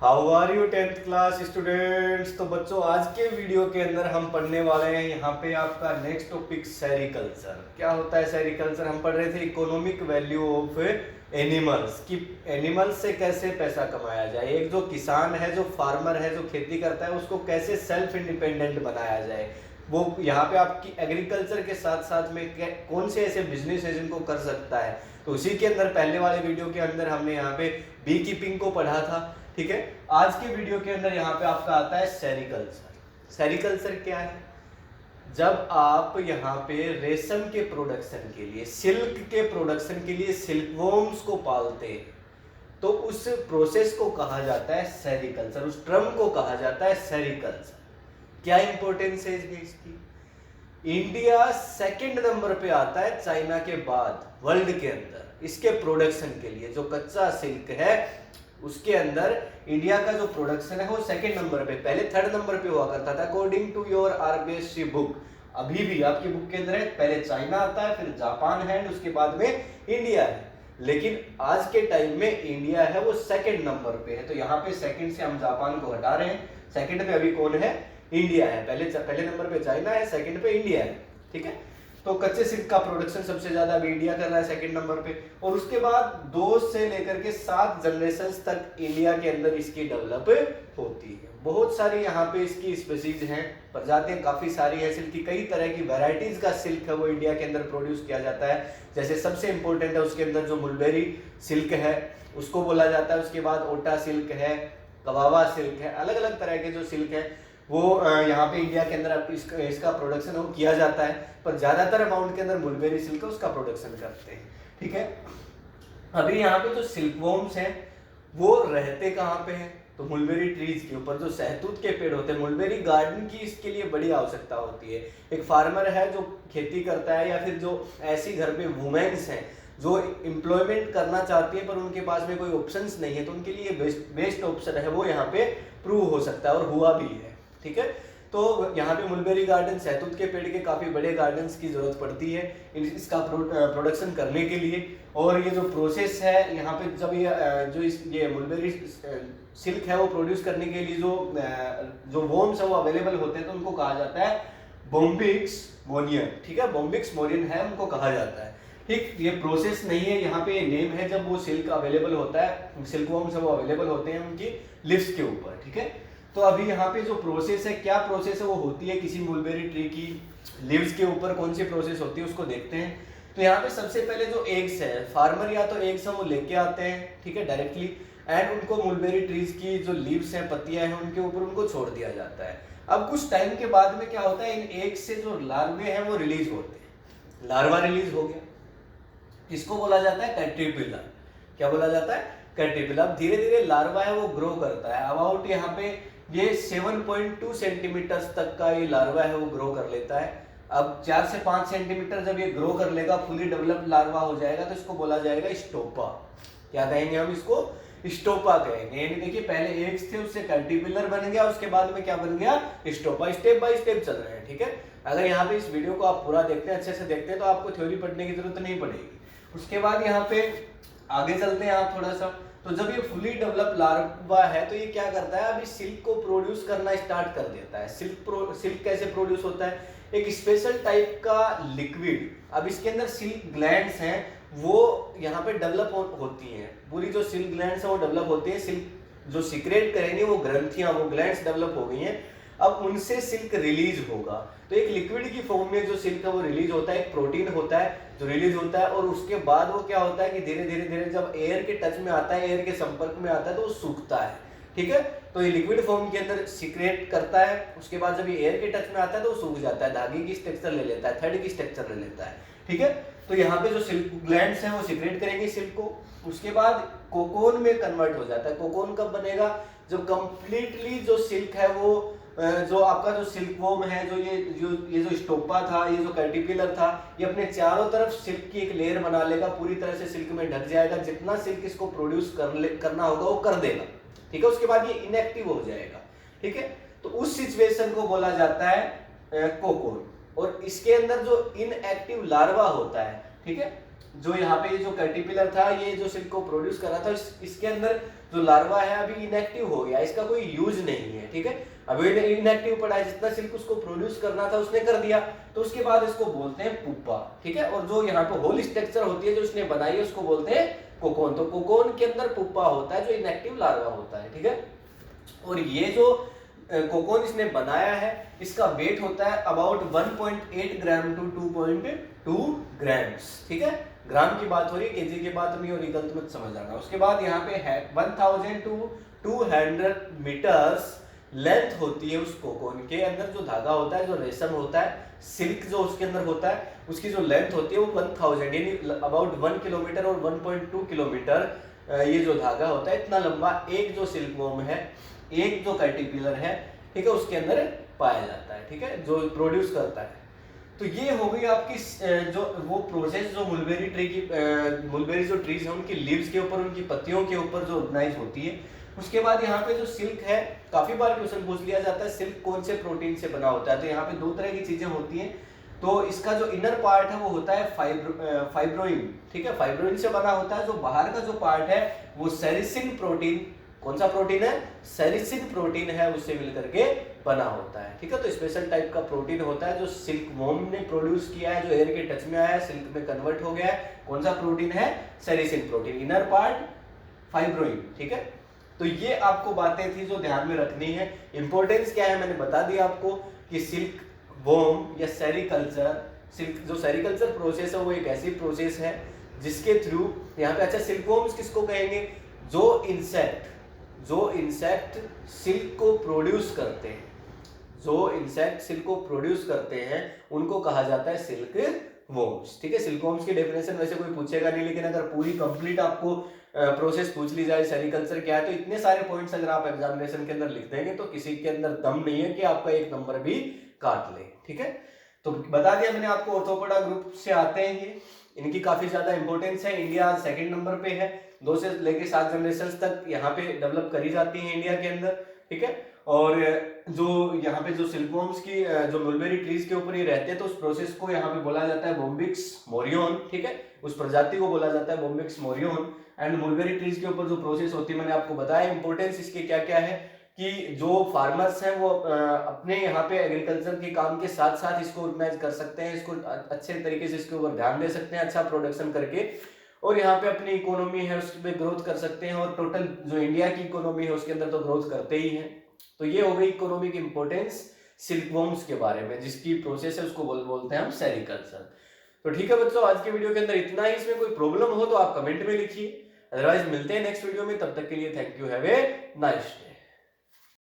How are you 10th class students. तो बच्चों आज के वीडियो के अंदर हम पढ़ने वाले हैं यहाँ पे आपका नेक्स्ट टॉपिक सेरिकल्चर। क्या होता है सेरिकल्चर? हम पढ़ रहे थे इकोनॉमिक वैल्यू ऑफ एनिमल्स कि एनिमल्स से कैसे पैसा कमाया जाए। एक जो किसान है, जो फार्मर है, जो खेती करता है, उसको कैसे सेल्फ इंडिपेंडेंट बनाया जाए। वो यहाँ पे आपकी एग्रीकल्चर के साथ साथ में कौन से ऐसे बिजनेस है जिनको कर सकता है। तो उसी के अंदर पहले वाले वीडियो के अंदर हमने यहाँ पे बी कीपिंग को पढ़ा था। ठीक है, आज के वीडियो के अंदर यहाँ पे आपका आता है सेरिकल्चर। सेरिकल्चर क्या है? जब आप यहाँ पे रेशम के प्रोडक्शन के लिए, सिल्क के प्रोडक्शन के लिए सिल्कवॉर्म्स को पालते हैं तो उस प्रोसेस को कहा जाता है सेरिकल्चर, उस टर्म को कहा जाता है सेरिकल्चर। क्या इंपॉर्टेंस है इसकी? इंडिया सेकंड नंबर पे आता है चाइना के बाद वर्ल्ड के अंदर इसके प्रोडक्शन के लिए। जो कच्चा सिल्क है उसके अंदर इंडिया का जो प्रोडक्शन है वो सेकंड नंबर पे, पहले थर्ड नंबर पे हुआ करता था according to your RBSC book. अभी भी आपकी बुक के अंदर है, पहले चाइना आता है, फिर जापान है, उसके बाद में इंडिया है। लेकिन आज के टाइम में इंडिया है वो सेकंड नंबर पे है। तो यहाँ पे सेकंड से हम जापान को हटा रहे हैं, सेकंड पे अभी कौन है? इंडिया है। पहले नंबर पे चाइना है, सेकंड पे इंडिया है। ठीक है, तो कच्चे सिल्क का प्रोडक्शन सबसे ज्यादा अभी इंडिया कर रहा है सेकंड नंबर पे। और उसके बाद 2 से लेकर के 7 जनरेशन तक इंडिया के अंदर इसकी डेवलप होती है। बहुत सारी यहाँ पे इसकी स्पीसीज हैं, प्रजातियां काफी सारी है। सिल्क की कई तरह की वैरायटीज का सिल्क है वो इंडिया के अंदर प्रोड्यूस किया जाता है। जैसे सबसे इंपॉर्टेंट है उसके अंदर जो मुलबेरी सिल्क है उसको बोला जाता है। उसके बाद ओटा सिल्क है, कवावा सिल्क है, अलग अलग तरह के जो सिल्क है वो यहाँ पे इंडिया के अंदर इसका प्रोडक्शन वो किया जाता है। पर ज्यादातर अमाउंट के अंदर मुलबेरी सिल्क है उसका प्रोडक्शन करते हैं। ठीक है, अभी यहाँ पे जो सिल्कवॉर्म्स हैं वो रहते कहाँ पे हैं? तो मुलबेरी ट्रीज के ऊपर, जो सहतूत के पेड़ होते हैं। मुलबेरी गार्डन की इसके लिए बड़ी आवश्यकता होती है। एक फार्मर है जो खेती करता है या फिर जो ऐसी घर पे वुमेन्स हैं जो एम्प्लॉयमेंट करना चाहती है पर उनके पास में कोई ऑप्शंस नहीं है, तो उनके लिए बेस्ट ऑप्शन है वो यहाँ पे प्रूव हो सकता है और हुआ भी है। ठीक है, तो यहाँ पे मुलबेरी गार्डन, सहतूत के पेड़ के काफी बड़े गार्डन्स की जरूरत पड़ती है इसका प्रोडक्शन करने के लिए। और ये जो प्रोसेस है यहाँ पे जब ये मुलबेरी सिल्क है वो प्रोड्यूस करने के लिए जो वॉर्म्स है वो अवेलेबल होते हैं तो उनको कहा जाता है बोम्बिक्स मोरियन। ठीक है, बोम्बिक्स मोरियन है उनको कहा जाता है। ठीक, ये प्रोसेस नहीं है, यहाँ पे नेम है जब वो सिल्क अवेलेबल होता है, सिल्क वॉर्म्स है वो अवेलेबल होते हैं उनकी लिव्स के ऊपर। ठीक है, तो अभी यहाँ पे जो प्रोसेस है, क्या प्रोसेस है वो होती है किसी मुलबेरी ट्री की लीव्स के ऊपर कौन सी प्रोसेस होती है उसको देखते हैं। तो यहाँ पे सबसे पहले जो एग्स है, फार्मर या तो एग्स है वो लेके आते हैं, ठीक है, डायरेक्टली, एंड उनको मुलबेरी ट्रीज की जो लीव्स हैं, पत्तियां हैं, उनके ऊपर उनको छोड़ दिया जाता है। अब कुछ टाइम के बाद में क्या होता है, इन एग्स से जो लार्वे हैं वो रिलीज होते हैं। लार्वा रिलीज हो गया, इसको बोला जाता है कैटरपिलर। क्या बोला जाता है? कैटरपिलर। अब धीरे धीरे लार्वा है वो ग्रो करता है। अबाउट यहाँ पे ये 7.2 सेंटीमीटर तक का ये लार्वा है वो ग्रो कर लेता है। अब 4 से 5 सेंटीमीटर जब ये ग्रो कर लेगा, फुली डेवलप्ड लार्वा हो जाएगा, तो इसको बोला जाएगा स्टोपा। क्या कहेंगे हम इसको? स्टोपा कहेंगे। यानी देखिए पहले एग्स थे, उससे कैटरपिलर बन गया, उसके बाद में क्या बन गया? स्टोपा। स्टेप बाय स्टेप चल रहे हैं। ठीक है, अगर यहाँ पे इस वीडियो को आप पूरा देखते हैं, अच्छे से देखते हैं, तो आपको थ्योरी पढ़ने की जरूरत नहीं पड़ेगी। उसके बाद यहाँ पे आगे चलते हैं आप थोड़ा सा। तो जब ये फुली डेवलप लार्वा है तो ये क्या करता है, अभी सिल्क को प्रोड्यूस करना स्टार्ट कर देता है। सिल्क कैसे प्रोड्यूस होता है? एक स्पेशल टाइप का लिक्विड, अब इसके अंदर सिल्क ग्लैंड्स हैं वो यहाँ पे डेवलप होती हैं। पूरी जो सिल्क ग्लैंड्स है वो डेवलप होती है। सिल्क जो सीक्रेट करेंगे वो ग्रंथियां, वो ग्लैंड्स डेवलप हो गई हैं। अब उनसे सिल्क रिलीज होगा, तो एक लिक्विड की फॉर्म में जो सिल्क है वो रिलीज होता है। एक प्रोटीन होता है जो रिलीज होता है, और उसके बाद वो क्या होता है कि धीरे धीरे धीरे जब एयर के टच में आता है, एयर के संपर्क में आता है, तो वो सूखता है। ठीक है, तो ये लिक्विड फॉर्म के अंदर सीक्रेट करता है। उसके बाद जब ये एयर के टच में आता है तो वो सूख जाता है, धागे की स्ट्रक्चर ले लेता है, थ्रेड की स्ट्रक्चर ले लेता है। ठीक है, तो यहाँ पे जो सिल्क ग्लैंड्स हैं वो सीक्रेट करेंगे सिल्क को। उसके बाद कोकोन में कन्वर्ट हो जाता है। कोकोन कब बनेगा? जब कंप्लीटली जो सिल्क है वो जो आपका जो सिल्क वॉर्म है, ये जो स्टोपा था, ये जो कैटरपिलर था, ये अपने चारों तरफ सिल्क की एक लेयर बना लेगा, पूरी तरह से सिल्क में ढक जाएगा। जितना सिल्क इसको प्रोड्यूस करना होगा वो कर देगा। ठीक है, उसके बाद ये इनएक्टिव हो जाएगा। ठीक है, तो उस सिचुएशन को बोला जाता है कोकोन। और इसके अंदर जो इनएक्टिव लार्वा होता है, ठीक है, जो यहाँ पे जो कैटरपिलर था, ये जो सिल्क को प्रोड्यूस कर रहा था, इसके अंदर जो लार्वा है अभी इनएक्टिव हो गया, इसका कोई यूज नहीं है, ठीक है, अभी इनएक्टिव पड़ा है, जितना सिल्क उसको प्रोड्यूस करना था उसने कर दिया, तो उसके बाद इसको बोलते हैं पुप्पा, ठीक है। और जो यहाँ पे होल स्ट्रक्चर होती है जो उसने बनाई है उसको बोलते हैं कोकोन। तो कोकोन के अंदर पुप्पा होता है जो इनएक्टिव लार्वा होता है, ठीक है। और ये जो कोकोन इसने बनाया है इसका वेट होता है अबाउट 1.8 ग्राम टू 2.2 ग्राम्स, ठीक है। ग्राम की बात हो रही है, केजी की बात नहीं हो रही, गलत मत समझ आना। उसके बाद यहाँ पे है 1000 टू 200 मीटर्स लेंथ होती है उस कोकोन के अंदर, जो धागा होता है, जो रेशम होता है, सिल्क जो उसके अंदर होता है, उसकी जो लेंथ होती है वो 1000 यानी अबाउट 1 किलोमीटर और 1.2 किलोमीटर ये जो धागा होता है इतना लंबा एक जो सिल्क वॉर्म है, एक जो कैटरपिलर है, ठीक है, उसके अंदर पाया जाता है, ठीक है, जो प्रोड्यूस करता है। तो ये हो गई आपकी जो वो प्रोसेस जो मुलबेरी ट्री की मुलबेरी जो ट्रीज है उनकी लीव्स के ऊपर, उनकी पत्तियों के ऊपर जो ऑर्गेनाइज होती है। उसके बाद यहाँ पे जो सिल्क है, काफी बार क्वेश्चन पूछ लिया जाता है सिल्क कौन से प्रोटीन से बना होता है, तो यहाँ पे दो तरह की चीजें होती हैं। तो इसका जो इनर पार्ट है वो होता है फाइब्रोइन, ठीक है, फाइब्रोइन से बना होता है। जो बाहर का जो पार्ट है वो सेरिसिन प्रोटीन, कौन सा प्रोटीन है, सेरिसिन प्रोटीन है, उससे मिलकर के बना होता है, ठीक है। तो स्पेशल टाइप का प्रोटीन होता है जो सिल्क वॉर्म ने प्रोड्यूस किया है, जो एयर के टच में आया है, सिल्क में कन्वर्ट हो गया है। कौन सा प्रोटीन है, sericin protein, inner part fibroin, ठीक है। तो ये आपको बातें थी जो ध्यान में रखनी है। इंपॉर्टेंस क्या है मैंने बता दिया आपको कि सिल्क वॉर्म या सेरिकल्चर, सिल्क जो सेरिकल्चर प्रोसेस है वो एक ऐसी प्रोसेस है जिसके थ्रू यहाँ पे, अच्छा सिल्क वॉर्म्स किसको कहेंगे, जो इंसेक्ट सिल्क को प्रोड्यूस करते हैं, जो इंसेक्ट सिल्क को प्रोड्यूस करते हैं उनको कहा जाता है सिल्क वॉर्म्स, ठीक है। सिल्क वॉर्म्स की डेफिनेशन वैसे कोई पूछेगा नहीं, लेकिन अगर पूरी कंप्लीट आपको प्रोसेस पूछ ली जाए सेरिकल्चर क्या है, तो इतने सारे पॉइंट्स अगर आप एग्जामिनेशन के अंदर लिख देंगे तो किसी के अंदर दम नहीं है कि आपका एक नंबर भी काट ले, ठीक है। तो बता दिया मैंने आपको, ऑर्थोपोडा ग्रुप से आते हैं ये, इनकी काफी ज्यादा इंपॉर्टेंस है। इंडिया सेकंड नंबर पे है, 2 से लेके 7 जनरेशन तक यहाँ पे डेवलप करी जाती है इंडिया के अंदर, ठीक है। और जो यहाँ पे जो सिल्कवॉर्म्स की जो मलबेरी ट्रीज के ऊपर ये रहते हैं, तो उस प्रोसेस को यहाँ पे बोला जाता है बोम्बिक्स मोरियन, ठीक है, उस प्रजाति को बोला जाता है बोम्बिक्स मोरियन। एंड मलबेरी ट्रीज के ऊपर जो प्रोसेस होती है मैंने आपको बताया, इंपॉर्टेंस इसके क्या क्या है कि जो फार्मर्स हैं वो अपने यहाँ पे एग्रीकल्चर के काम के साथ साथ इसको ऑर्गेनाइज कर सकते हैं, इसको अच्छे तरीके से इसके ऊपर ध्यान दे सकते हैं, अच्छा प्रोडक्शन करके, और यहाँ पे अपनी इकोनॉमी है उस पर ग्रोथ कर सकते हैं। और टोटल जो इंडिया की इकोनॉमी है उसके अंदर तो ग्रोथ करते ही हैं। तो ये हो गई इकोनॉमिक इंपॉर्टेंस सिल्कवॉर्म्स के बारे में, जिसकी प्रोसेस है उसको बोलते हैं हम सेरिकल्चर। तो ठीक है बच्चों, आज के वीडियो के अंदर इतना ही। इसमें कोई प्रॉब्लम हो तो आप कमेंट में लिखिए, अदरवाइज मिलते हैं नेक्स्ट वीडियो में। तब तक के लिए thank you, have a nice day.